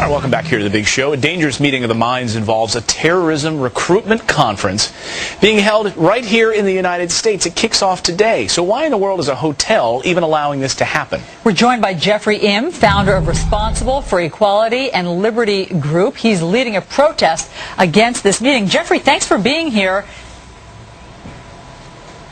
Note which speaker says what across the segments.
Speaker 1: All right, welcome back here to the big show. A dangerous meeting of the minds involves a terrorism recruitment conference being held right here in the United States. It kicks off today. So why in the world is a hotel even allowing this to happen?
Speaker 2: We're joined by Jeffrey Im, founder of Responsible for Equality and Liberty Group. He's leading a protest against this meeting. Jeffrey, thanks for being here.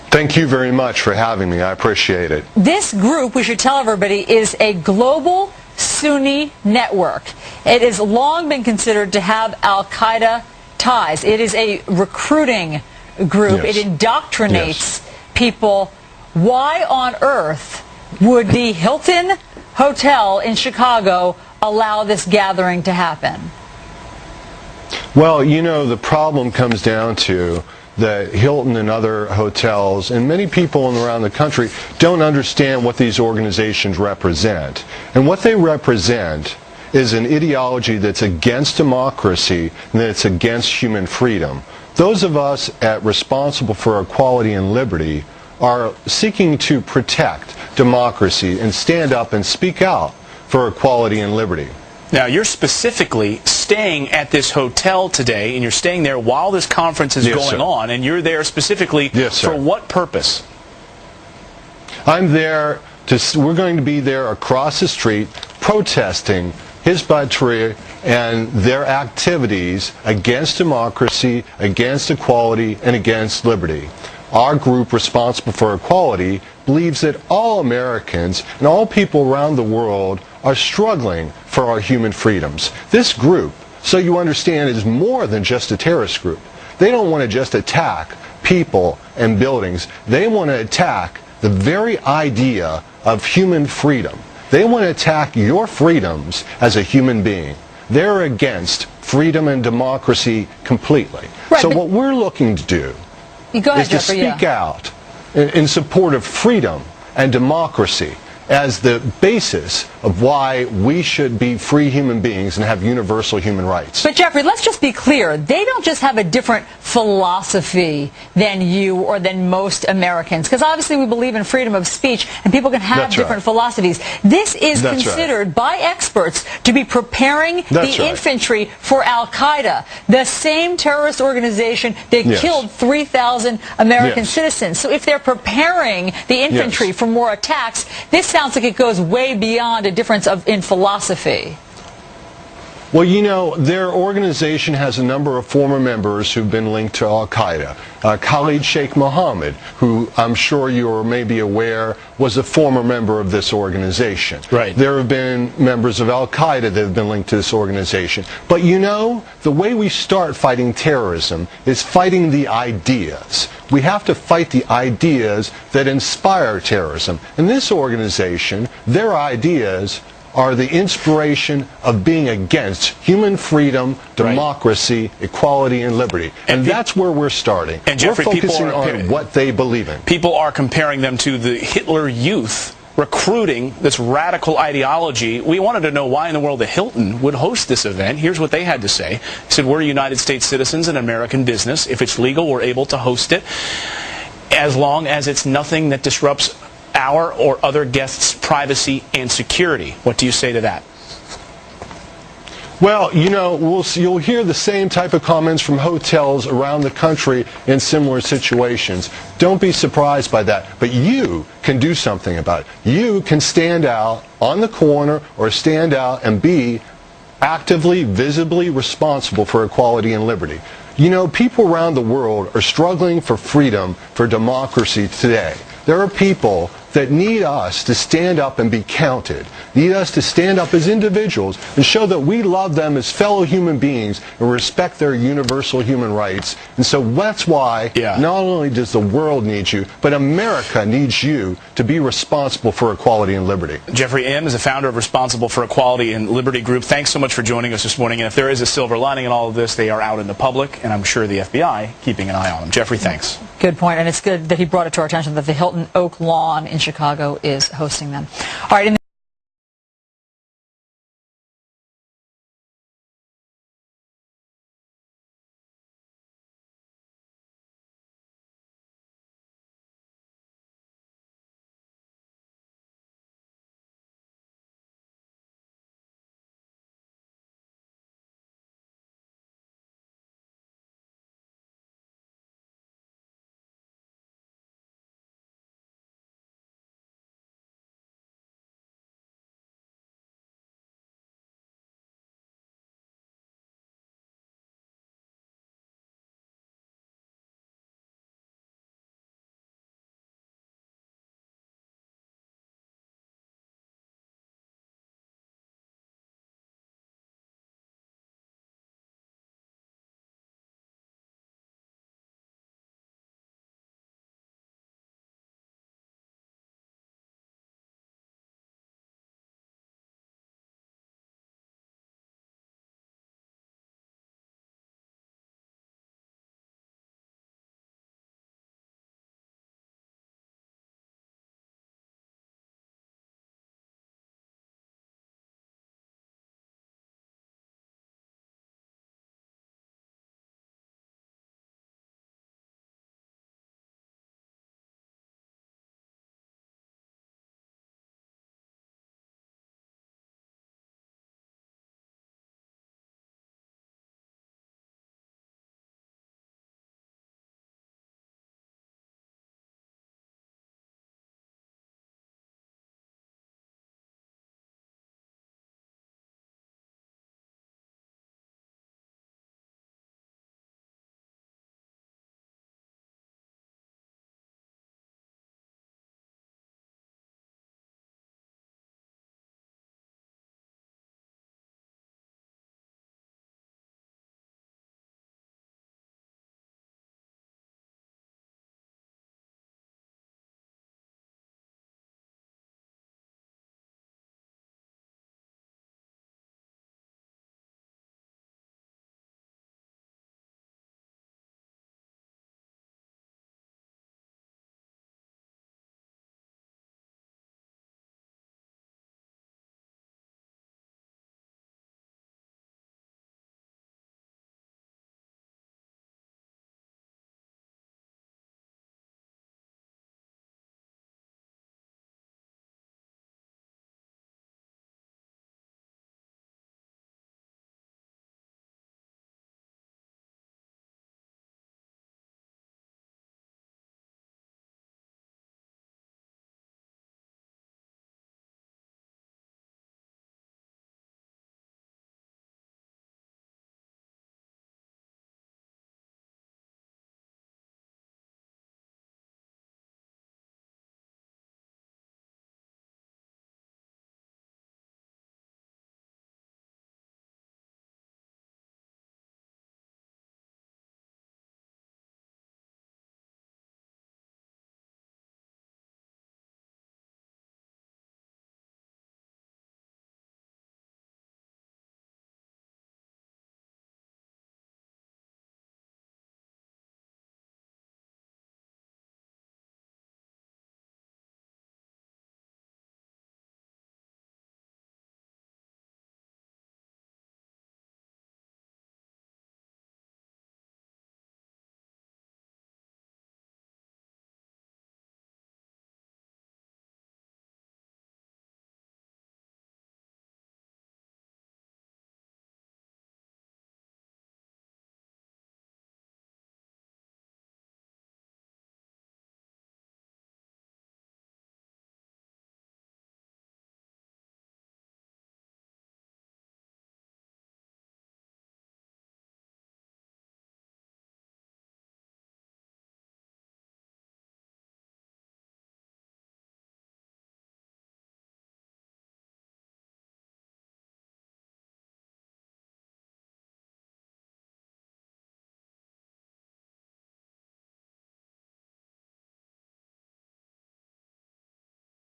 Speaker 3: Thank you very much for having me. I appreciate it.
Speaker 2: This group, we should tell everybody, is a global Sunni network. It has long been considered to have al-Qaeda ties. It is a recruiting group.
Speaker 3: Yes.
Speaker 2: It indoctrinates
Speaker 3: Yes.
Speaker 2: people. Why on earth would the Hilton Hotel in Chicago allow this gathering to happen?
Speaker 3: Well, you know, the problem comes down to that Hilton and other hotels and many people around the country don't understand what these organizations represent. And what they represent is an ideology that's against democracy and that's against human freedom. Those of us at Responsible for Equality and Liberty are seeking to protect democracy and stand up and speak out for equality and liberty.
Speaker 1: Now, you're specifically staying at this hotel today, and you're staying there while this conference is going on, and you're there specifically for what purpose?
Speaker 3: I'm there we're going to be there across the street protesting Hizb ut-Tahrir and their activities against democracy, against equality, and against liberty. Our group, Responsible for Equality, believes that all Americans and all people around the world are struggling for our human freedoms. This group, so you understand, is more than just a terrorist group. They don't want to just attack people and buildings. They want to attack the very idea of human freedom. They want to attack your freedoms as a human being. They're against freedom and democracy completely.
Speaker 2: Right,
Speaker 3: so what we're looking to do is to speak out in support of freedom and democracy as the basis of why we should be free human beings and have universal human rights.
Speaker 2: But Jeffrey, let's just be clear. They don't just have a different philosophy than you or than most Americans, because obviously we believe in freedom of speech and people can have different philosophies. This is considered by experts to be preparing the infantry for al-Qaeda, the same terrorist organization that killed 3,000 American citizens. So if they're preparing the infantry for more attacks, this sounds like it goes way beyond a difference in philosophy.
Speaker 3: Well, you know, their organization has a number of former members who've been linked to al-Qaeda. Khalid Sheikh Mohammed, who I'm sure you may be aware, was a former member of this organization.
Speaker 1: Right.
Speaker 3: There have been members of al-Qaeda that have been linked to this organization. But you know, the way we start fighting terrorism is fighting the ideas. We have to fight the ideas that inspire terrorism. And this organization, their ideas are the inspiration of being against human freedom, democracy, equality, and liberty. And that's where we're starting.
Speaker 1: And Jeffrey,
Speaker 3: we're focusing on what they believe in.
Speaker 1: People are comparing them to the Hitler Youth, recruiting this radical ideology. We wanted to know why in the world the Hilton would host this event. Here's what they had to say. They said, we're United States citizens and American business. If it's legal, we're able to host it, as long as it's nothing that disrupts our or other guests' privacy and security. What do you say to that?
Speaker 3: Well, you know, you'll hear the same type of comments from hotels around the country in similar situations. Don't be surprised by that. But you can do something about it. You can stand out on the corner or stand out and be actively, visibly responsible for equality and liberty. You know, people around the world are struggling for freedom, for democracy today. There are people that need us to stand up and be counted, need us to stand up as individuals and show that we love them as fellow human beings and respect their universal human rights. And so that's why not only does the world need you, but America needs you to be responsible for equality and liberty.
Speaker 1: Jeffrey Im is the founder of Responsible for Equality and Liberty Group. Thanks so much for joining us this morning. And if there is a silver lining in all of this, they are out in the public, and I'm sure the FBI keeping an eye on them. Jeffrey, thanks.
Speaker 2: Good point, and it's good that he brought it to our attention that the Hilton Oak Lawn in Chicago is hosting them. All right.